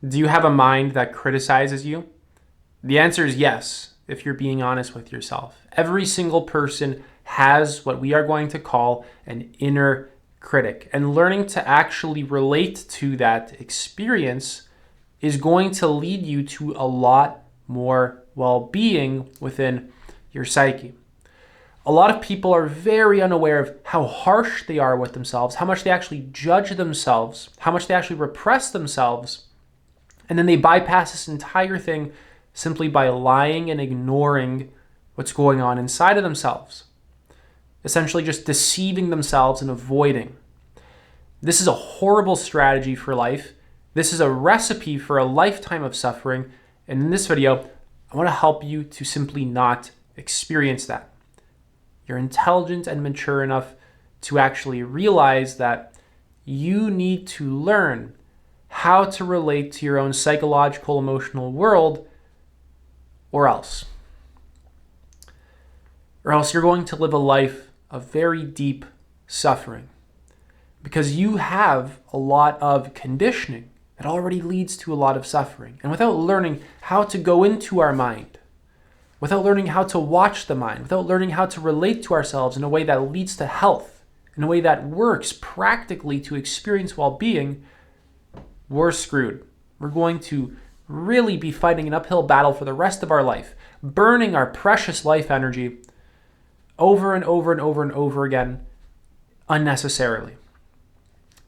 Do you have a mind that criticizes you? The answer is yes, if you're being honest with yourself. Every single person has what we are going to call an inner critic. And learning to actually relate to that experience is going to lead you to a lot more well-being within your psyche. A lot of people are very unaware of how harsh they are with themselves, how much they actually judge themselves, how much they actually repress themselves, and then they bypass this entire thing simply by lying and ignoring what's going on inside of themselves. Essentially just deceiving themselves and avoiding. This is a horrible strategy for life. This is a recipe for a lifetime of suffering. And in this video, I want to help you to simply not experience that. You're intelligent and mature enough to actually realize that you need to learn how to relate to your own psychological, emotional world, or else. Or else you're going to live a life of very deep suffering because you have a lot of conditioning that already leads to a lot of suffering. And without learning how to go into our mind, without learning how to watch the mind, without learning how to relate to ourselves in a way that leads to health, in a way that works practically to experience well-being, we're screwed. We're going to really be fighting an uphill battle for the rest of our life, burning our precious life energy over and over and over and over again unnecessarily.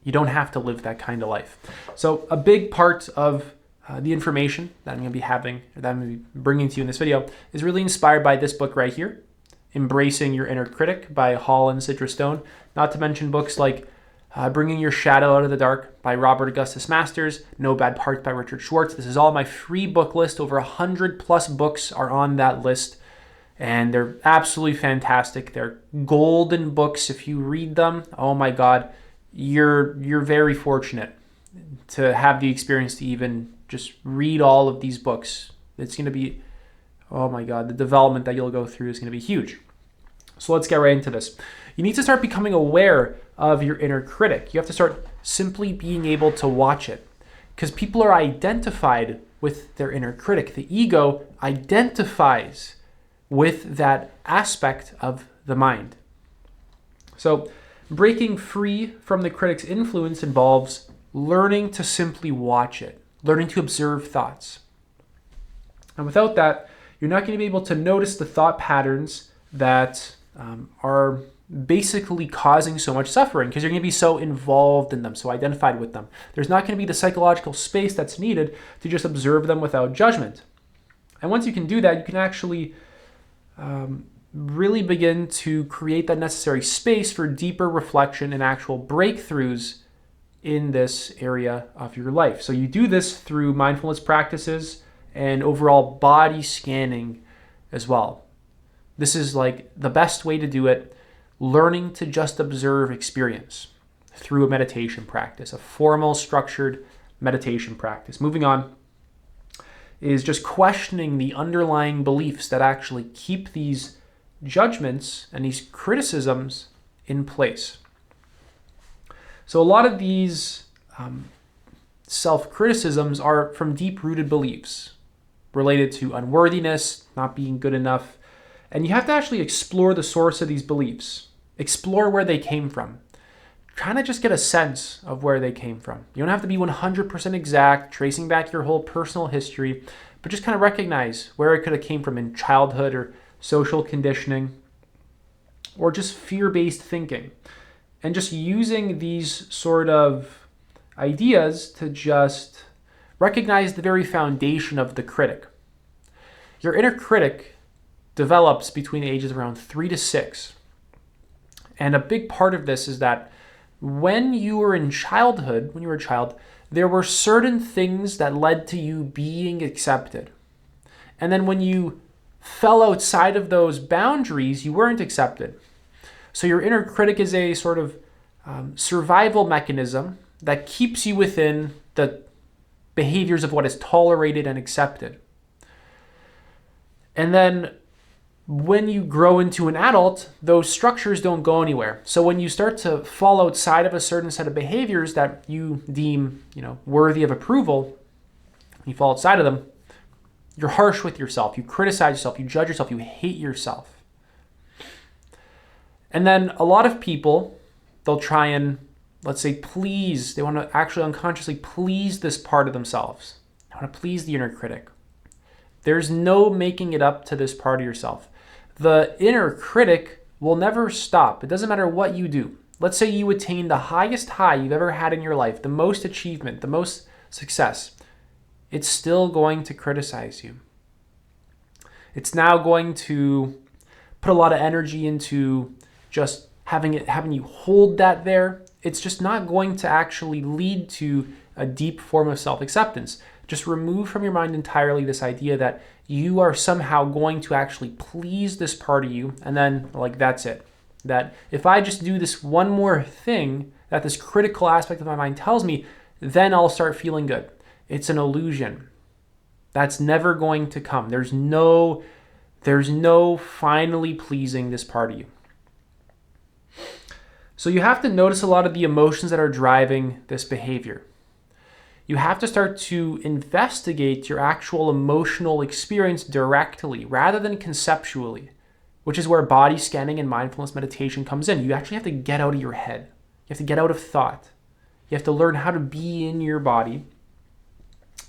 You don't have to live that kind of life. So a big part of the information that I'm going to be having, or that I'm going to be bringing to you in this video, is really inspired by this book right here, Embracing Your Inner Critic by Hall and Sidra Stone. Not to mention books like Bringing Your Shadow Out of the Dark by Robert Augustus Masters, No Bad Parts by Richard Schwartz. This is all my free book list. Over 100+ books are on that list, and they're absolutely fantastic. They're golden books. If you read them, oh my God, you're very fortunate to have the experience to even just read all of these books. It's going to be, oh my God, the development that you'll go through is going to be huge. So let's get right into this. You need to start becoming aware of your inner critic. You have to start simply being able to watch it, because people are identified with their inner critic. The ego identifies with that aspect of the mind. So breaking free from the critic's influence involves learning to simply watch it, learning to observe thoughts. And without that, you're not going to be able to notice the thought patterns that are basically causing so much suffering, because you're going to be so involved in them, so identified with them. There's not going to be the psychological space that's needed to just observe them without judgment. And once you can do that, you can actually really begin to create that necessary space for deeper reflection and actual breakthroughs in this area of your life. So you do this through mindfulness practices and overall body scanning as well. This is like the best way to do it, learning to just observe experience through a meditation practice, a formal, structured meditation practice. Moving on is just questioning the underlying beliefs that actually keep these judgments and these criticisms in place. So a lot of these self-criticisms are from deep-rooted beliefs related to unworthiness, not being good enough. And you have to actually explore the source of these beliefs, explore where they came from, trying to just get a sense of where they came from. You don't have to be 100% exact, tracing back your whole personal history, but just kind of recognize where it could have came from in childhood or social conditioning, or just fear-based thinking. And just using these sort of ideas to just recognize the very foundation of the critic. Your inner critic develops between the ages of around 3 to 6. And a big part of this is that when you were in childhood, when you were a child, there were certain things that led to you being accepted. And then when you fell outside of those boundaries, you weren't accepted. So your inner critic is a sort of survival mechanism that keeps you within the behaviors of what is tolerated and accepted. And then when you grow into an adult, those structures don't go anywhere. So when you start to fall outside of a certain set of behaviors that you deem, worthy of approval, When you fall outside of them, you're harsh with yourself. You criticize yourself. You judge yourself. You hate yourself. And then a lot of people, they'll try and, let's say, please. They want to actually unconsciously please this part of themselves. They want to please the inner critic. There's no making it up to this part of yourself. The inner critic will never stop. It doesn't matter what you do. Let's say you attain the highest high you've ever had in your life, the most achievement, the most success. It's still going to criticize you. It's now going to put a lot of energy into just having you hold that there. It's just not going to actually lead to a deep form of self-acceptance. Just remove from your mind entirely this idea that you are somehow going to actually please this part of you, and then that's it. That if I just do this one more thing that this critical aspect of my mind tells me, then I'll start feeling good. It's an illusion. That's never going to come. There's no finally pleasing this part of you. So you have to notice a lot of the emotions that are driving this behavior. You have to start to investigate your actual emotional experience directly rather than conceptually, which is where body scanning and mindfulness meditation comes in. You actually have to get out of your head. You have to get out of thought. You have to learn how to be in your body.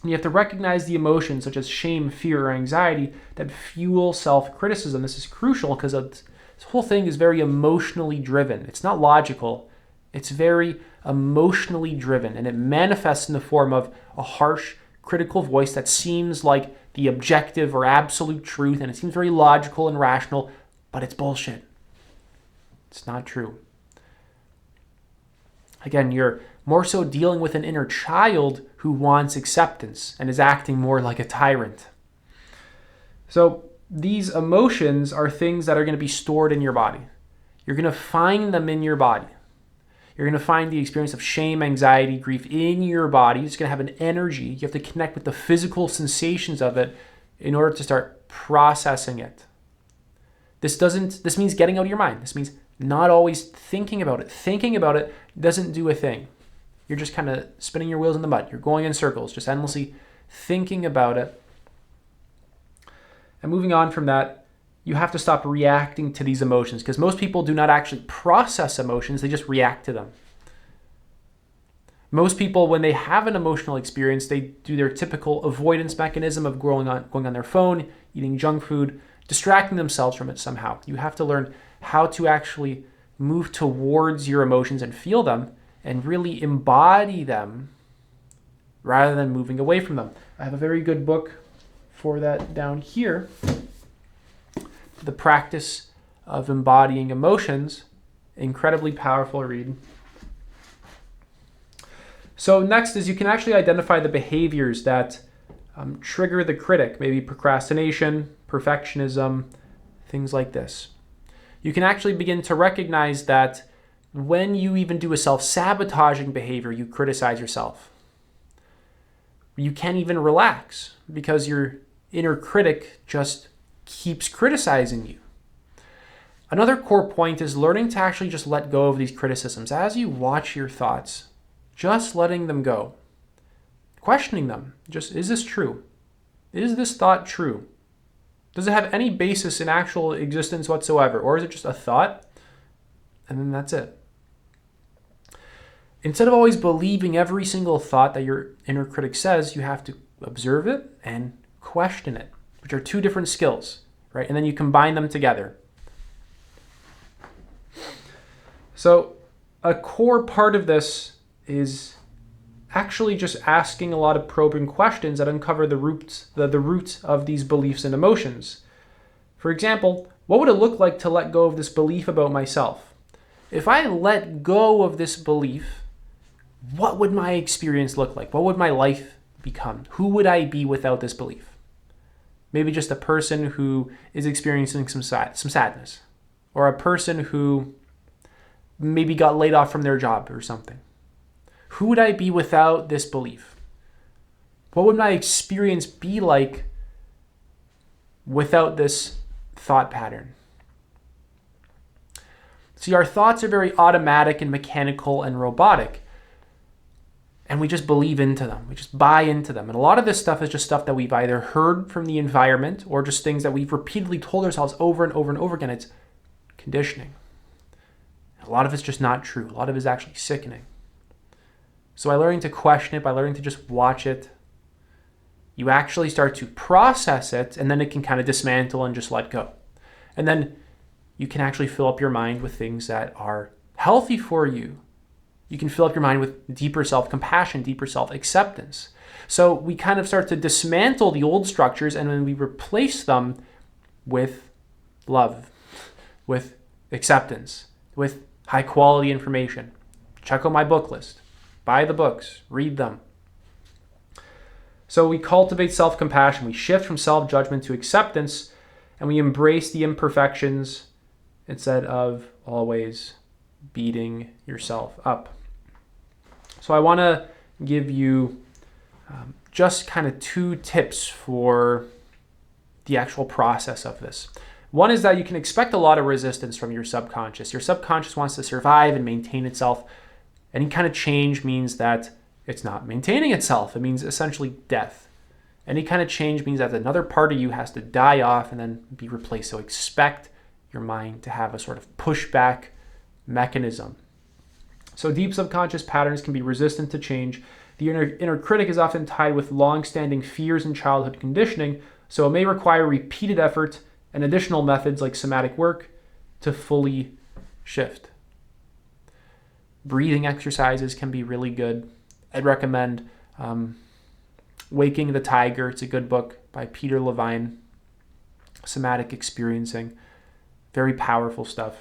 And you have to recognize the emotions such as shame, fear, or anxiety that fuel self-criticism. This is crucial because this whole thing is very emotionally driven. It's not logical. It's very emotionally driven, and it manifests in the form of a harsh, critical voice that seems like the objective or absolute truth, and it seems very logical and rational, but it's bullshit. It's not true. Again, you're more so dealing with an inner child who wants acceptance and is acting more like a tyrant. So these emotions are things that are going to be stored in your body. You're going to find them in your body. You're going to find the experience of shame, anxiety, grief in your body. It's going to have an energy. You have to connect with the physical sensations of it in order to start processing it. This means getting out of your mind. This means not always thinking about it. Thinking about it doesn't do a thing. You're just kind of spinning your wheels in the mud. You're going in circles, just endlessly thinking about it. And moving on from that, you have to stop reacting to these emotions, because most people do not actually process emotions, they just react to them. Most people, when they have an emotional experience, they do their typical avoidance mechanism of going on their phone, eating junk food, distracting themselves from it somehow. You have to learn how to actually move towards your emotions and feel them and really embody them rather than moving away from them. I have a very good book for that down here. The Practice of Embodying Emotions. Incredibly powerful read. So next is you can actually identify the behaviors that trigger the critic, maybe procrastination, perfectionism, things like this. You can actually begin to recognize that when you even do a self-sabotaging behavior, you criticize yourself. You can't even relax because your inner critic just keeps criticizing you. Another core point is learning to actually just let go of these criticisms. As you watch your thoughts, just letting them go. Questioning them. Just, is this true? Is this thought true? Does it have any basis in actual existence whatsoever? Or is it just a thought? And then that's it. Instead of always believing every single thought that your inner critic says, you have to observe it and question it, which are two different skills, right? And then you combine them together. So a core part of this is actually just asking a lot of probing questions that uncover the root of these beliefs and emotions. For example, what would it look like to let go of this belief about myself? If I let go of this belief, what would my experience look like? What would my life become? Who would I be without this belief? Maybe just a person who is experiencing some sadness, or a person who maybe got laid off from their job or something. Who would I be without this belief? What would my experience be like without this thought pattern? See, our thoughts are very automatic and mechanical and robotic. and we just believe into them. We just buy into them. And a lot of this stuff is just stuff that we've either heard from the environment or just things that we've repeatedly told ourselves over and over and over again. It's conditioning. A lot of it's just not true. A lot of it is actually sickening. So by learning to question it, by learning to just watch it, you actually start to process it, and then it can kind of dismantle and just let go. And then you can actually fill up your mind with things that are healthy for you. You can fill up your mind with deeper self-compassion, deeper self-acceptance. So we kind of start to dismantle the old structures, and then we replace them with love, with acceptance, with high quality information. Check out my book list. Buy the books. Read them. So we cultivate self-compassion. We shift from self-judgment to acceptance, and we embrace the imperfections instead of always beating yourself up. So I want to give you just kind of 2 tips for the actual process of this. One is that you can expect a lot of resistance from your subconscious. Your subconscious wants to survive and maintain itself. Any kind of change means that it's not maintaining itself. It means essentially death. Any kind of change means that another part of you has to die off and then be replaced. So expect your mind to have a sort of pushback mechanism. So deep subconscious patterns can be resistant to change. The inner critic is often tied with long-standing fears and childhood conditioning, so it may require repeated effort and additional methods like somatic work to fully shift. Breathing exercises can be really good. I'd recommend Waking the Tiger. It's a good book by Peter Levine. Somatic experiencing. Very powerful stuff.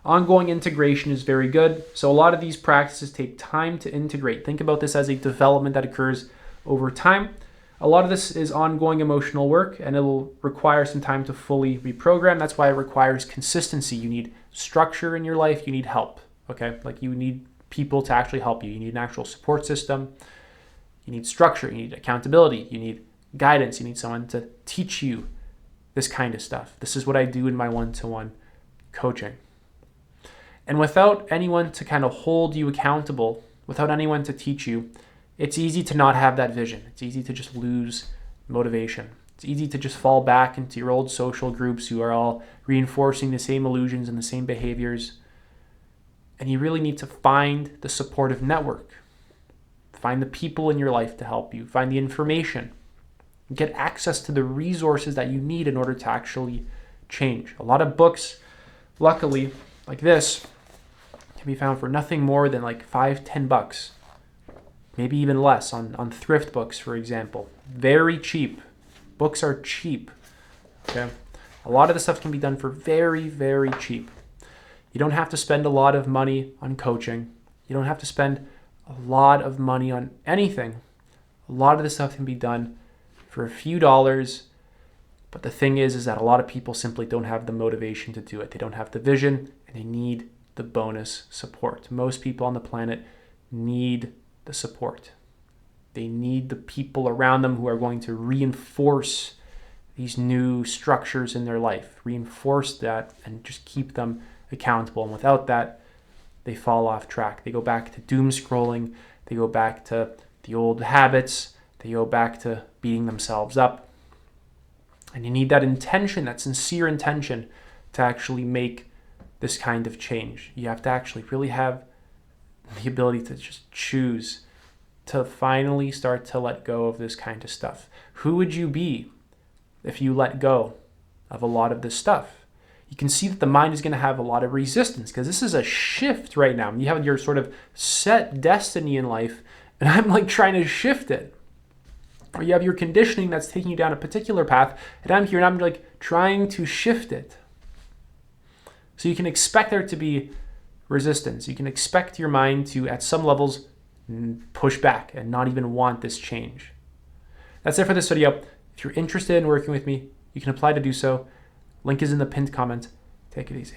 Ongoing integration is very good. So a lot of these practices take time to integrate. Think about this as a development that occurs over time. A lot of this is ongoing emotional work, and it will require some time to fully reprogram. That's why it requires consistency. You need structure in your life. You need help. Okay, like you need people to actually help you. You need an actual support system. You need structure. You need accountability. You need guidance. You need someone to teach you this kind of stuff. This is what I do in my one-to-one coaching. And without anyone to kind of hold you accountable, without anyone to teach you, it's easy to not have that vision. It's easy to just lose motivation. It's easy to just fall back into your old social groups who are all reinforcing the same illusions and the same behaviors. And you really need to find the supportive network. Find the people in your life to help you. Find the information. Get access to the resources that you need in order to actually change. A lot of books, luckily, like this, can be found for nothing more than like $5-10. Maybe even less on thrift books, for example. Very cheap. Books are cheap. Okay? A lot of the stuff can be done for very, very cheap. You don't have to spend a lot of money on coaching. You don't have to spend a lot of money on anything. A lot of this stuff can be done for a few dollars. But the thing is that a lot of people simply don't have the motivation to do it. They don't have the vision, and they need the bonus support. Most people on the planet need the support. They need the people around them who are going to reinforce these new structures in their life, reinforce that, and just keep them accountable. And without that, they fall off track. They go back to doom scrolling. They go back to the old habits. They go back to beating themselves up. And you need that intention, that sincere intention, to actually make this kind of change. You have to actually really have the ability to just choose to finally start to let go of this kind of stuff. Who would you be if you let go of a lot of this stuff? You can see that the mind is going to have a lot of resistance because this is a shift right now. You have your sort of set destiny in life, and I'm like trying to shift it. Or you have your conditioning that's taking you down a particular path, and I'm here and I'm like trying to shift it. So you can expect there to be resistance. You can expect your mind to, at some levels, push back and not even want this change. That's it for this video. If you're interested in working with me, you can apply to do so. Link is in the pinned comment. Take it easy.